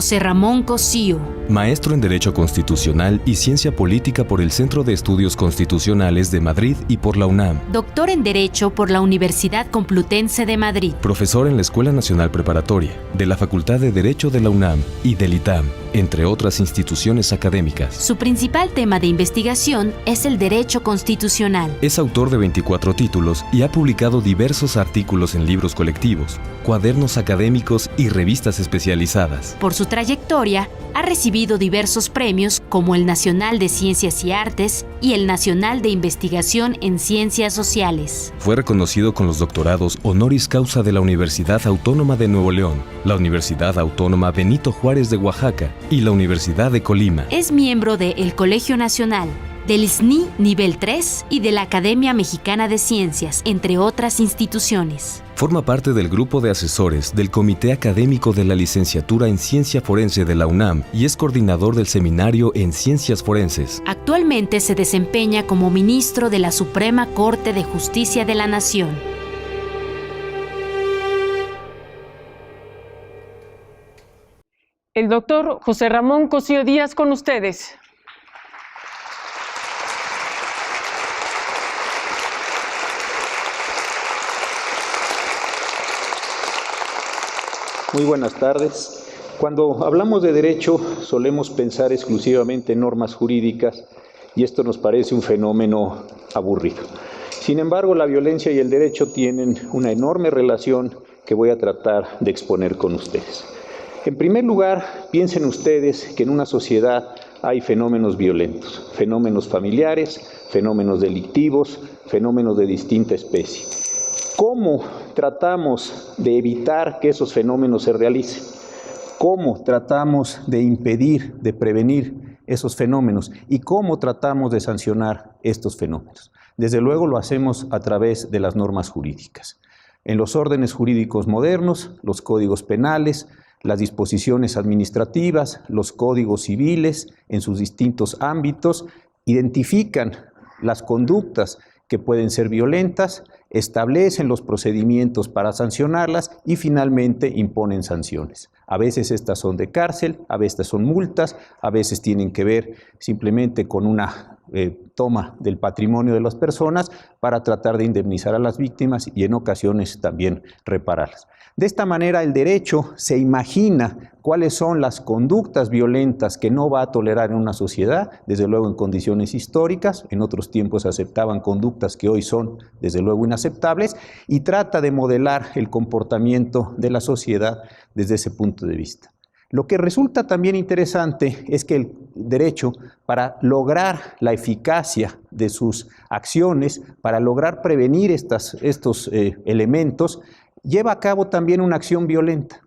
José Ramón Cosío. Maestro en Derecho Constitucional y Ciencia Política por el Centro de Estudios Constitucionales de Madrid y por la UNAM. Doctor en Derecho por la Universidad Complutense de Madrid. Profesor en la Escuela Nacional Preparatoria, de la Facultad de Derecho de la UNAM y del ITAM, entre otras instituciones académicas. Su principal tema de investigación es el derecho constitucional. Es autor de 24 títulos y ha publicado diversos artículos en libros colectivos, cuadernos académicos y revistas especializadas. Por su trayectoria, ha recibido diversos premios como el Nacional de Ciencias y Artes y el Nacional de Investigación en Ciencias Sociales. Fue reconocido con los doctorados honoris causa de la Universidad Autónoma de Nuevo León, la Universidad Autónoma Benito Juárez de Oaxaca y la Universidad de Colima. Es miembro del Colegio Nacional, del SNI Nivel 3 y de la Academia Mexicana de Ciencias, entre otras instituciones. Forma parte del grupo de asesores del Comité Académico de la Licenciatura en Ciencia Forense de la UNAM y es coordinador del Seminario en Ciencias Forenses. Actualmente se desempeña como ministro de la Suprema Corte de Justicia de la Nación. El doctor José Ramón Cosío Díaz con ustedes. Muy buenas tardes. Cuando hablamos de derecho solemos pensar exclusivamente en normas jurídicas y esto nos parece un fenómeno aburrido. Sin embargo, la violencia y el derecho tienen una enorme relación que voy a tratar de exponer con ustedes. En primer lugar, piensen ustedes que en una sociedad hay fenómenos violentos, fenómenos familiares, fenómenos delictivos, fenómenos de distinta especie. ¿Cómo tratamos de evitar que esos fenómenos se realicen? ¿Cómo tratamos de impedir, de prevenir esos fenómenos? ¿Y cómo tratamos de sancionar estos fenómenos? Desde luego lo hacemos a través de las normas jurídicas. En los órdenes jurídicos modernos, los códigos penales, las disposiciones administrativas, los códigos civiles en sus distintos ámbitos, identifican las conductas que pueden ser violentas, establecen los procedimientos para sancionarlas y finalmente imponen sanciones. A veces estas son de cárcel, a veces son multas, a veces tienen que ver simplemente con una toma del patrimonio de las personas para tratar de indemnizar a las víctimas y en ocasiones también repararlas. De esta manera el derecho se imagina cuáles son las conductas violentas que no va a tolerar en una sociedad, desde luego en condiciones históricas, en otros tiempos aceptaban conductas que hoy son desde luego inaceptables, y trata de modelar el comportamiento de la sociedad desde ese punto de vista. Lo que resulta también interesante es que el derecho, para lograr la eficacia de sus acciones, para lograr prevenir estos elementos, lleva a cabo también una acción violenta.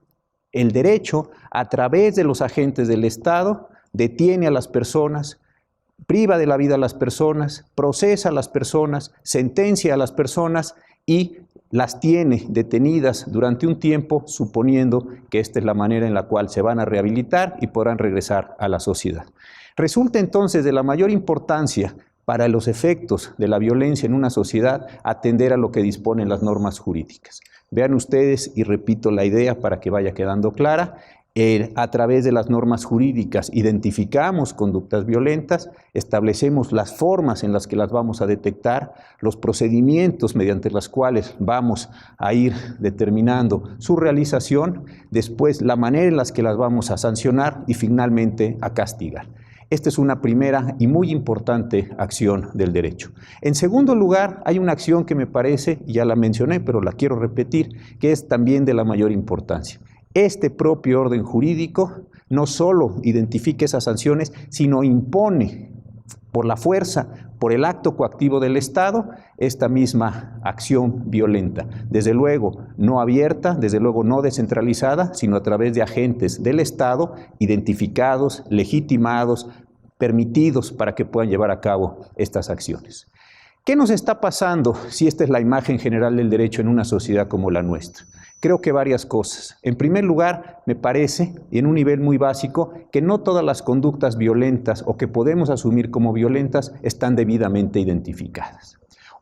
El derecho, a través de los agentes del Estado, detiene a las personas, priva de la vida a las personas, procesa a las personas, sentencia a las personas y las tiene detenidas durante un tiempo, suponiendo que esta es la manera en la cual se van a rehabilitar y podrán regresar a la sociedad. Resulta entonces de la mayor importancia para los efectos de la violencia en una sociedad atender a lo que disponen las normas jurídicas. Vean ustedes, y repito la idea para que vaya quedando clara, a través de las normas jurídicas identificamos conductas violentas, establecemos las formas en las que las vamos a detectar, los procedimientos mediante los cuales vamos a ir determinando su realización, después la manera en la que las vamos a sancionar y finalmente a castigar. Esta es una primera y muy importante acción del derecho. En segundo lugar, hay una acción que me parece, ya la mencioné, pero la quiero repetir, que es también de la mayor importancia. Este propio orden jurídico no solo identifica esas sanciones, sino impone por la fuerza, por el acto coactivo del Estado, esta misma acción violenta. Desde luego no abierta, desde luego no descentralizada, sino a través de agentes del Estado identificados, legitimados, permitidos para que puedan llevar a cabo estas acciones. ¿Qué nos está pasando si esta es la imagen general del derecho en una sociedad como la nuestra? Creo que varias cosas. En primer lugar, me parece, y en un nivel muy básico, que no todas las conductas violentas o que podemos asumir como violentas están debidamente identificadas.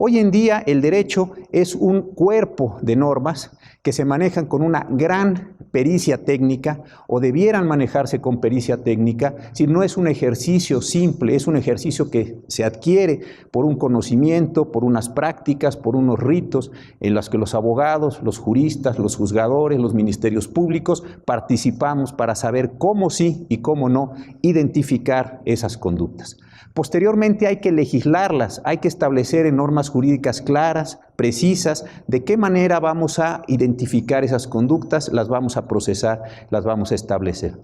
Hoy en día el derecho es un cuerpo de normas que se manejan con una gran pericia técnica o debieran manejarse con pericia técnica, si no es un ejercicio simple, es un ejercicio que se adquiere por un conocimiento, por unas prácticas, por unos ritos en los que los abogados, los juristas, los juzgadores, los ministerios públicos participamos para saber cómo sí y cómo no identificar esas conductas. Posteriormente hay que legislarlas, hay que establecer en normas jurídicas claras, precisas, de qué manera vamos a identificar esas conductas, las vamos a procesar, las vamos a establecer.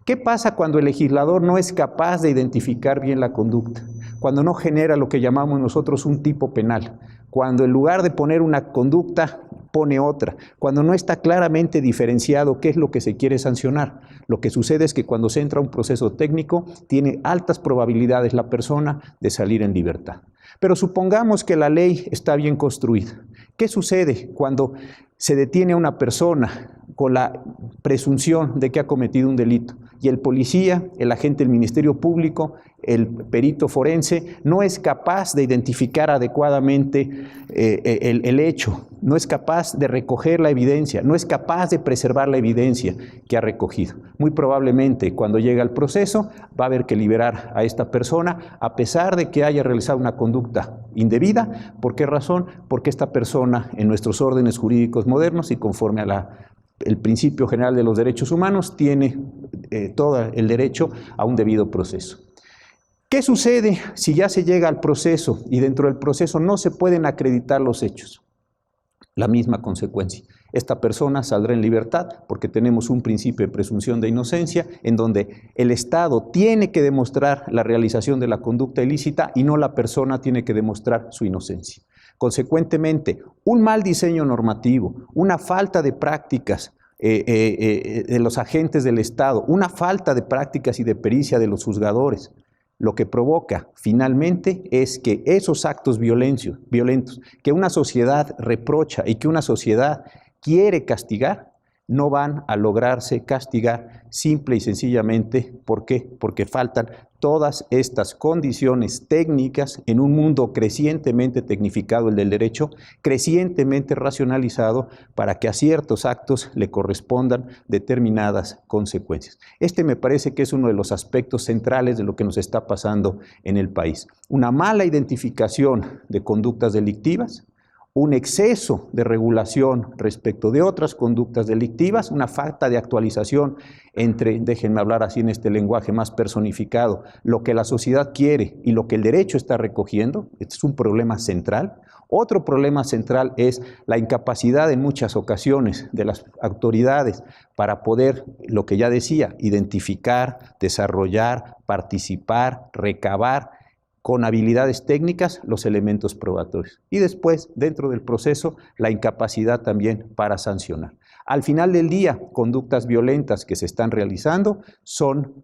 ¿Qué pasa cuando el legislador no es capaz de identificar bien la conducta? Cuando no genera lo que llamamos nosotros un tipo penal, cuando en lugar de poner una conducta pone otra, cuando no está claramente diferenciado qué es lo que se quiere sancionar. Lo que sucede es que cuando se entra a un proceso técnico tiene altas probabilidades la persona de salir en libertad. Pero supongamos que la ley está bien construida. ¿Qué sucede cuando se detiene a una persona con la presunción de que ha cometido un delito y el policía, el agente del Ministerio Público, el perito forense no es capaz de identificar adecuadamente el hecho, no es capaz de recoger la evidencia, no es capaz de preservar la evidencia que ha recogido? Muy probablemente cuando llega al proceso va a haber que liberar a esta persona a pesar de que haya realizado una conducta indebida. ¿Por qué razón? Porque esta persona en nuestros órdenes jurídicos modernos y conforme a el principio general de los derechos humanos tiene todo el derecho a un debido proceso. ¿Qué sucede si ya se llega al proceso y dentro del proceso no se pueden acreditar los hechos? La misma consecuencia. Esta persona saldrá en libertad porque tenemos un principio de presunción de inocencia en donde el Estado tiene que demostrar la realización de la conducta ilícita y no la persona tiene que demostrar su inocencia. Consecuentemente, un mal diseño normativo, una falta de prácticas de los agentes del Estado, una falta de prácticas y de pericia de los juzgadores, lo que provoca finalmente es que esos actos violentos que una sociedad reprocha y que una sociedad quiere castigar, no van a lograrse castigar simple y sencillamente. ¿Por qué? Porque faltan todas estas condiciones técnicas en un mundo crecientemente tecnificado, el del derecho, crecientemente racionalizado, para que a ciertos actos le correspondan determinadas consecuencias. Este me parece que es uno de los aspectos centrales de lo que nos está pasando en el país. Una mala identificación de conductas delictivas, un exceso de regulación respecto de otras conductas delictivas, una falta de actualización entre, déjenme hablar así en este lenguaje más personificado, lo que la sociedad quiere y lo que el derecho está recogiendo. Este es un problema central. Otro problema central es la incapacidad en muchas ocasiones de las autoridades para poder, lo que ya decía, identificar, desarrollar, participar, recabar con habilidades técnicas los elementos probatorios. Y después, dentro del proceso, la incapacidad también para sancionar. Al final del día, conductas violentas que se están realizando son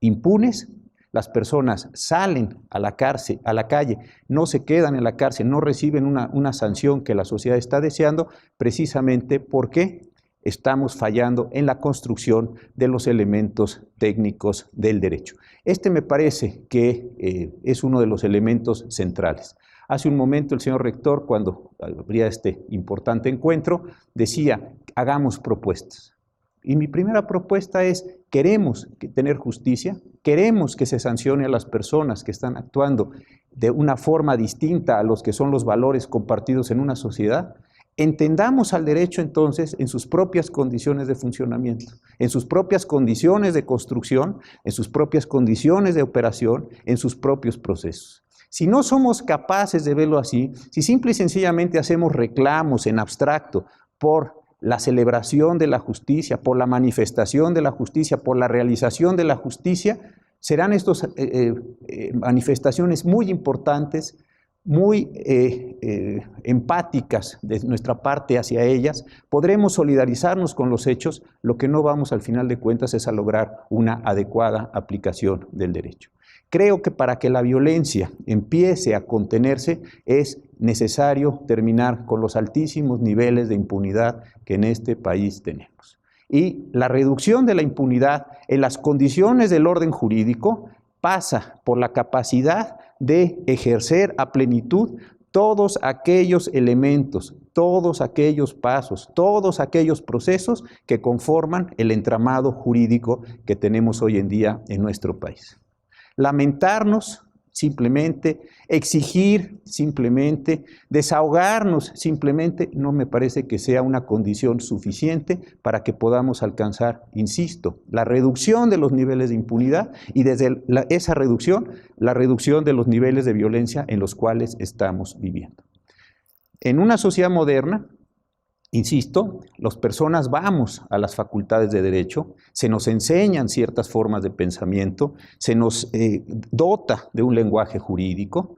impunes. Las personas salen a la cárcel, a la calle, no se quedan en la cárcel, no reciben una sanción que la sociedad está deseando, precisamente porque estamos fallando en la construcción de los elementos técnicos del derecho. Este me parece que es uno de los elementos centrales. Hace un momento el señor rector, cuando habría este importante encuentro, decía, hagamos propuestas. Y mi primera propuesta es, queremos tener justicia, queremos que se sancione a las personas que están actuando de una forma distinta a los que son los valores compartidos en una sociedad. Entendamos al derecho entonces en sus propias condiciones de funcionamiento, en sus propias condiciones de construcción, en sus propias condiciones de operación, en sus propios procesos. Si no somos capaces de verlo así, si simple y sencillamente hacemos reclamos en abstracto por la celebración de la justicia, por la manifestación de la justicia, por la realización de la justicia, serán estas manifestaciones muy importantes, muy empáticas de nuestra parte hacia ellas, podremos solidarizarnos con los hechos, lo que no vamos al final de cuentas es a lograr una adecuada aplicación del derecho. Creo que para que la violencia empiece a contenerse es necesario terminar con los altísimos niveles de impunidad que en este país tenemos. Y la reducción de la impunidad en las condiciones del orden jurídico pasa por la capacidad de ejercer a plenitud todos aquellos elementos, todos aquellos pasos, todos aquellos procesos que conforman el entramado jurídico que tenemos hoy en día en nuestro país. Lamentarnos simplemente, exigir simplemente, desahogarnos simplemente, no me parece que sea una condición suficiente para que podamos alcanzar, insisto, la reducción de los niveles de impunidad y desde esa reducción, la reducción de los niveles de violencia en los cuales estamos viviendo. En una sociedad moderna, insisto, las personas vamos a las facultades de derecho, se nos enseñan ciertas formas de pensamiento, se nos dota de un lenguaje jurídico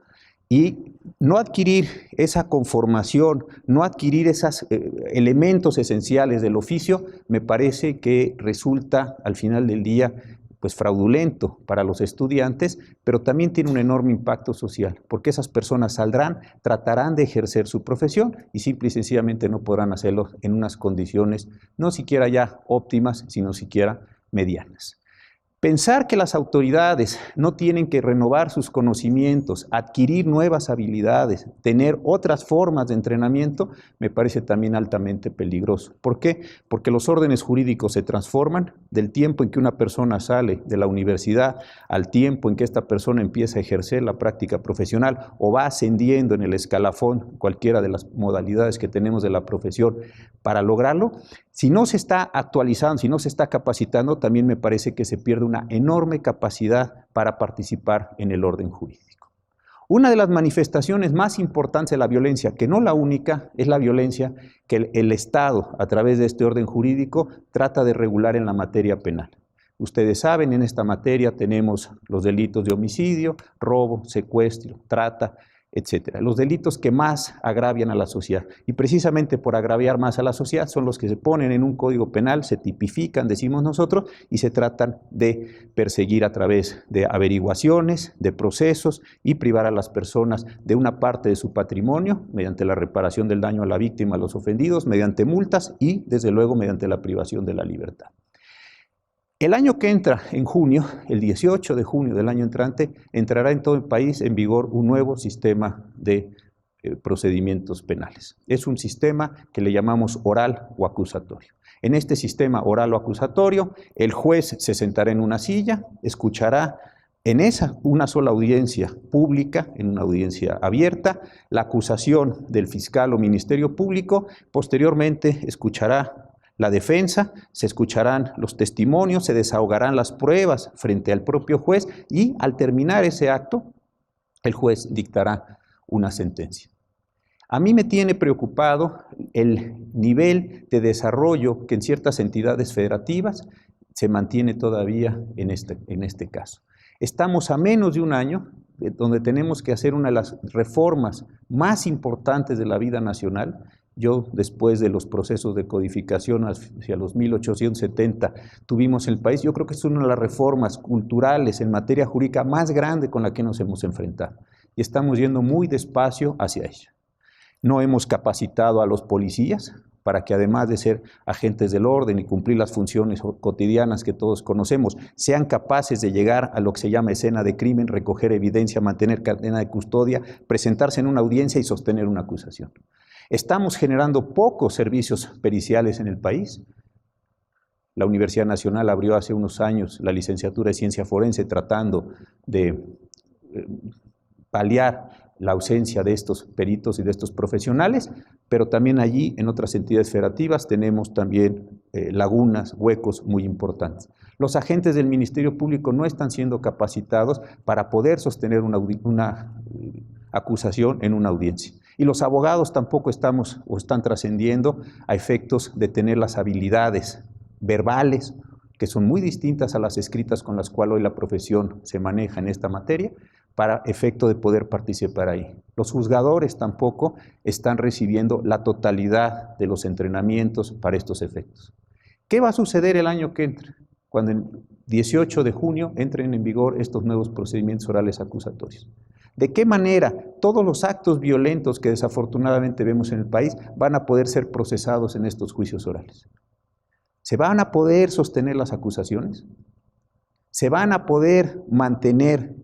y no adquirir esa conformación, no adquirir esos elementos esenciales del oficio, me parece que resulta al final del día pues fraudulento para los estudiantes, pero también tiene un enorme impacto social, porque esas personas saldrán, tratarán de ejercer su profesión y simple y sencillamente no podrán hacerlo en unas condiciones no siquiera ya óptimas, sino siquiera medianas. Pensar que las autoridades no tienen que renovar sus conocimientos, adquirir nuevas habilidades, tener otras formas de entrenamiento, me parece también altamente peligroso. ¿Por qué? Porque los órdenes jurídicos se transforman del tiempo en que una persona sale de la universidad al tiempo en que esta persona empieza a ejercer la práctica profesional o va ascendiendo en el escalafón, cualquiera de las modalidades que tenemos de la profesión. Para lograrlo, si no se está actualizando, si no se está capacitando, también me parece que se pierde una enorme capacidad para participar en el orden jurídico. Una de las manifestaciones más importantes de la violencia, que no la única, es la violencia que el Estado, a través de este orden jurídico, trata de regular en la materia penal. Ustedes saben, en esta materia tenemos los delitos de homicidio, robo, secuestro, trata, etcétera. Los delitos que más agravian a la sociedad. Y precisamente por agraviar más a la sociedad son los que se ponen en un código penal, se tipifican, decimos nosotros, y se tratan de perseguir a través de averiguaciones, de procesos y privar a las personas de una parte de su patrimonio mediante la reparación del daño a la víctima, a los ofendidos, mediante multas y, desde luego, mediante la privación de la libertad. El año que entra, en junio, el 18 de junio del año entrante, entrará en todo el país en vigor un nuevo sistema de procedimientos penales. Es un sistema que le llamamos oral o acusatorio. En este sistema oral o acusatorio, el juez se sentará en una silla, escuchará en una sola audiencia pública, en una audiencia abierta, la acusación del fiscal o ministerio público, posteriormente escuchará la defensa, se escucharán los testimonios, se desahogarán las pruebas frente al propio juez y al terminar ese acto, el juez dictará una sentencia. A mí me tiene preocupado el nivel de desarrollo que en ciertas entidades federativas se mantiene todavía en este caso. Estamos a menos de un año donde tenemos que hacer una de las reformas más importantes de la vida nacional. Yo, después de los procesos de codificación hacia los 1870, tuvimos en el país, yo creo que es una de las reformas culturales en materia jurídica más grande con la que nos hemos enfrentado. Y estamos yendo muy despacio hacia ella. No hemos capacitado a los policías para que, además de ser agentes del orden y cumplir las funciones cotidianas que todos conocemos, sean capaces de llegar a lo que se llama escena de crimen, recoger evidencia, mantener cadena de custodia, presentarse en una audiencia y sostener una acusación. Estamos generando pocos servicios periciales en el país. La Universidad Nacional abrió hace unos años la licenciatura de Ciencia Forense tratando de paliar la ausencia de estos peritos y de estos profesionales, pero también allí, en otras entidades federativas, tenemos también lagunas, huecos muy importantes. Los agentes del Ministerio Público no están siendo capacitados para poder sostener una acusación en una audiencia. Y los abogados tampoco están trascendiendo a efectos de tener las habilidades verbales, que son muy distintas a las escritas con las cuales hoy la profesión se maneja en esta materia, para efecto de poder participar ahí. Los juzgadores tampoco están recibiendo la totalidad de los entrenamientos para estos efectos. ¿Qué va a suceder el año que entra? Cuando el 18 de junio entren en vigor estos nuevos procedimientos orales acusatorios. ¿De qué manera todos los actos violentos que desafortunadamente vemos en el país van a poder ser procesados en estos juicios orales? ¿Se van a poder sostener las acusaciones? ¿Se van a poder mantener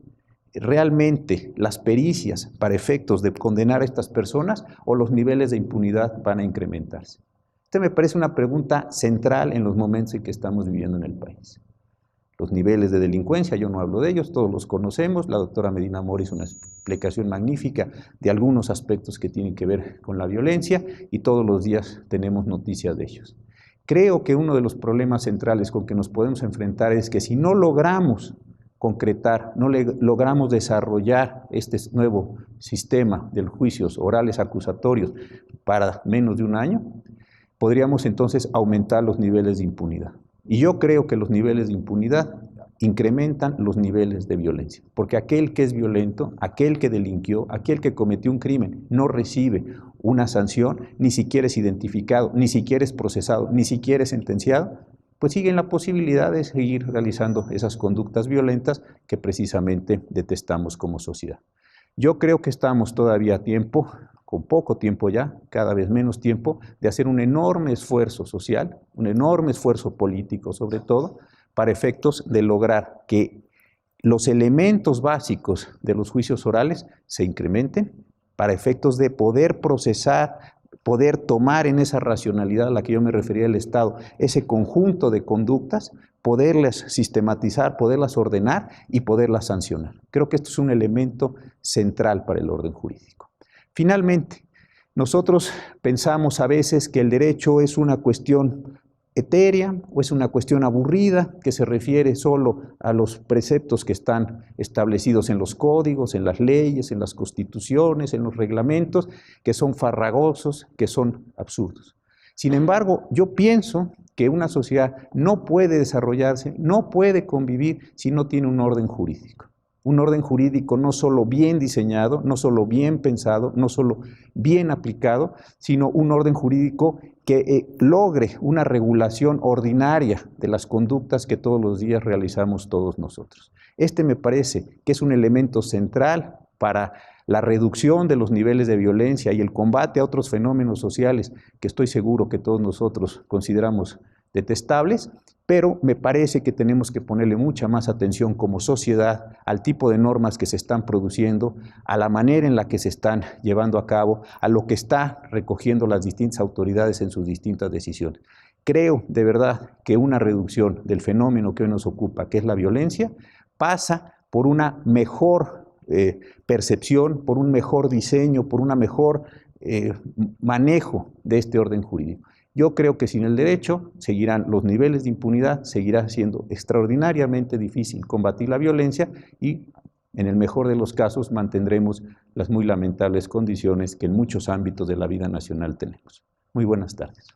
realmente las pericias para efectos de condenar a estas personas o los niveles de impunidad van a incrementarse? Esta me parece una pregunta central en los momentos en que estamos viviendo en el país. Los niveles de delincuencia, yo no hablo de ellos, todos los conocemos. La doctora Medina Mora hizo una explicación magnífica de algunos aspectos que tienen que ver con la violencia y todos los días tenemos noticias de ellos. Creo que uno de los problemas centrales con que nos podemos enfrentar es que si no logramos concretar, no logramos desarrollar este nuevo sistema de juicios orales acusatorios para menos de un año, podríamos entonces aumentar los niveles de impunidad. Y yo creo que los niveles de impunidad incrementan los niveles de violencia, porque aquel que es violento, aquel que delinquió, aquel que cometió un crimen, no recibe una sanción, ni siquiera es identificado, ni siquiera es procesado, ni siquiera es sentenciado, pues siguen la posibilidad de seguir realizando esas conductas violentas que precisamente detestamos como sociedad. Yo creo que estamos todavía a tiempo, con poco tiempo ya, cada vez menos tiempo, de hacer un enorme esfuerzo social, un enorme esfuerzo político sobre todo, para efectos de lograr que los elementos básicos de los juicios orales se incrementen, para efectos de poder procesar, poder tomar en esa racionalidad a la que yo me refería del Estado, ese conjunto de conductas, poderlas sistematizar, poderlas ordenar y poderlas sancionar. Creo que esto es un elemento central para el orden jurídico. Finalmente, nosotros pensamos a veces que el derecho es una cuestión etérea o es una cuestión aburrida que se refiere solo a los preceptos que están establecidos en los códigos, en las leyes, en las constituciones, en los reglamentos, que son farragosos, que son absurdos. Sin embargo, yo pienso que una sociedad no puede desarrollarse, no puede convivir si no tiene un orden jurídico. Un orden jurídico no solo bien diseñado, no solo bien pensado, no solo bien aplicado, sino un orden jurídico que logre una regulación ordinaria de las conductas que todos los días realizamos todos nosotros. Este me parece que es un elemento central para la reducción de los niveles de violencia y el combate a otros fenómenos sociales que estoy seguro que todos nosotros consideramos detestables, pero me parece que tenemos que ponerle mucha más atención como sociedad al tipo de normas que se están produciendo, a la manera en la que se están llevando a cabo, a lo que está recogiendo las distintas autoridades en sus distintas decisiones. Creo de verdad que una reducción del fenómeno que hoy nos ocupa, que es la violencia, pasa por una mejor percepción, por un mejor diseño, por un mejor manejo de este orden jurídico. Yo creo que sin el derecho seguirán los niveles de impunidad, seguirá siendo extraordinariamente difícil combatir la violencia y, en el mejor de los casos, mantendremos las muy lamentables condiciones que en muchos ámbitos de la vida nacional tenemos. Muy buenas tardes.